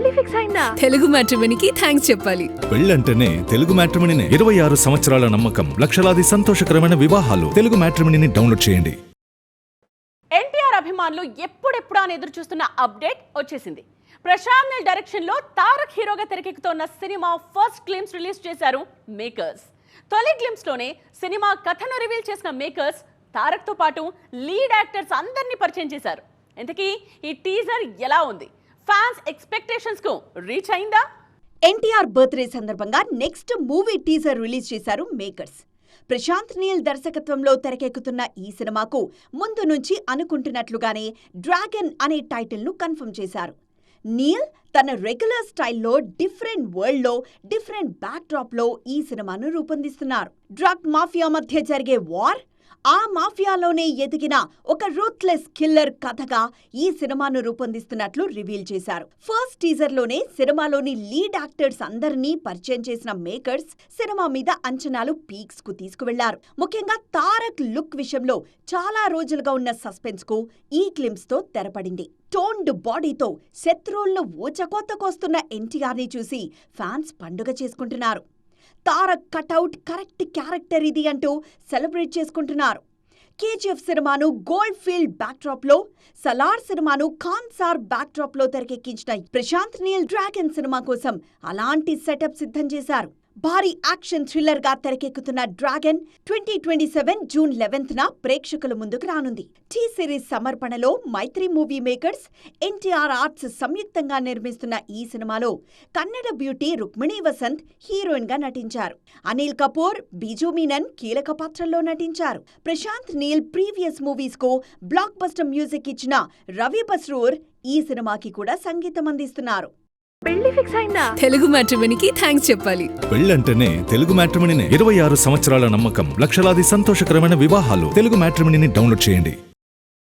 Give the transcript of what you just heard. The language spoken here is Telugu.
పెళ్లి ఫిక్స్ అయిందా? తెలుగు మ్యాట్రిమోనీకి థ్యాంక్స్ చెప్పాలి. పెళ్ళంటేనే తెలుగు మ్యాట్రిమోనీనే. 26 సంవత్సరాల నమ్మకం, లక్షలాది సంతోషకరమైన వివాహాలు. తెలుగు మ్యాట్రిమోనీని డౌన్లోడ్ చేయండి. ఎన్టీఆర్ అభిమానులు ఎప్పుడెప్పుడా అని ఎదురు చూస్తున్న అప్డేట్ వచ్చేసింది. ప్రశాంత్ నీల్ డైరెక్షన్ లో తారక్ హీరోగా తెరకెక్కుతున్న సినిమా ఫస్ట్ గ్లిమ్స్ రిలీజ్ చేశారు మేకర్స్. తొలి గ్లిమ్స్ లోనే సినిమా కథను రివీల్ చేసిన మేకర్స్ తారక్ తో పాటు లీడ్ యాక్టర్స్ అందరినీ పరిచయం చేశారు. ఇంతకీ ఈ టీజర్ ఎలా ఉంది? ఫ్యాన్స్ ఎక్స్పెక్టేషన్స్ కు రీచ్ అయిందా? ఎన్టీఆర్ బర్త్డే సందర్భంగా నెక్స్ట్ మూవీ టీజర్ రిలీజ్ చేశారు మేకర్స్. ప్రశాంత్ నీల్ దర్శకత్వంలో తెరకెక్కుతున్న ఈ సినిమాకు ముందు నుంచి అనుకుంటున్నట్లుగానే డ్రాగన్ అనే టైటిల్ ను కన్ఫర్మ్ చేశారు. నీల్ తన రెగ్యులర్ స్టైల్లో డిఫరెంట్ వరల్డ్లో డిఫరెంట్ బ్యాక్డ్రాప్లో ఈ సినిమాను రూపొందిస్తున్నారు. డ్రగ్ మాఫియా మధ్య జరిగే వార్, ఆ మాఫియాలోనే ఎదిగిన ఒక రూత్లెస్ కిల్లర్ కథగా ఈ సినిమాను రూపొందిస్తున్నట్లు రివీల్ చేశారు. ఫస్ట్ టీజర్లోనే సినిమాలోని లీడ్ యాక్టర్స్ అందరినీ పరిచయం చేసిన మేకర్స్ సినిమా మీద అంచనాలు పీక్స్ కు తీసుకువెళ్లారు. ముఖ్యంగా తారక్ లుక్ విషయంలో చాలా రోజులుగా ఉన్న సస్పెన్స్ కు ఈ గ్లిమ్స్ తో తెరపడింది. టోన్డ్ బాడీతో శత్రువులను ఊచకోతకొస్తున్న ఎన్టీఆర్ ని చూసి ఫ్యాన్స్ పండుగ చేసుకుంటున్నారు. తారక్ కటౌట్ కరెక్ట్ క్యారెక్టర్ ఇది అంటూ సెలబ్రేట్ చేసుకుంటున్నారు. కేజీఎఫ్ సినిమాను గోల్డ్ ఫీల్డ్ బ్యాక్డ్రాప్ లో, సలార్ సినిమాను ఖాన్సార్ బ్యాక్డ్రాప్ లో తెరకెక్కించిన ప్రశాంత్ నీల్ డ్రాగన్ సినిమా కోసం అలాంటి సెటప్ సిద్ధం చేశారు. భారీ యాక్షన్ థ్రిల్లర్ గా తెరకెక్కుతున్న డ్రాగన్ 2027 జూన్ 11న ప్రేక్షకుల ముందుకు రానుంది. టీ సిరీస్ సమర్పణలో మైత్రి మూవీ మేకర్స్, ఎన్టీఆర్ ఆర్ట్స్ సంయుక్తంగా నిర్మిస్తున్న ఈ సినిమాలో కన్నడ బ్యూటీ రుక్మిణీ వసంత్ హీరోయిన్ గా నటించారు. అనిల్ కపూర్, బిజు మీనన్ కీలక పాత్రల్లో నటించారు. ప్రశాంత్ నీల్ ప్రీవియస్ మూవీస్ కు బ్లాక్ బస్టర్ మ్యూజిక్ ఇచ్చిన రవి బస్రూర్ ఈ సినిమాకి కూడా సంగీతం అందిస్తున్నారు. పెళ్లి ఫిక్స్ అయిందా? తెలుగు మ్యాట్రిమోనీకి థ్యాంక్స్ చెప్పాలి. పెళ్ళంటేనే తెలుగు మ్యాట్రిమోనీనే. 26 సంవత్సరాల నమ్మకం, లక్షలాది సంతోషకరమైన వివాహాలు. తెలుగు మ్యాట్రిమోనీని డౌన్లోడ్ చేయండి.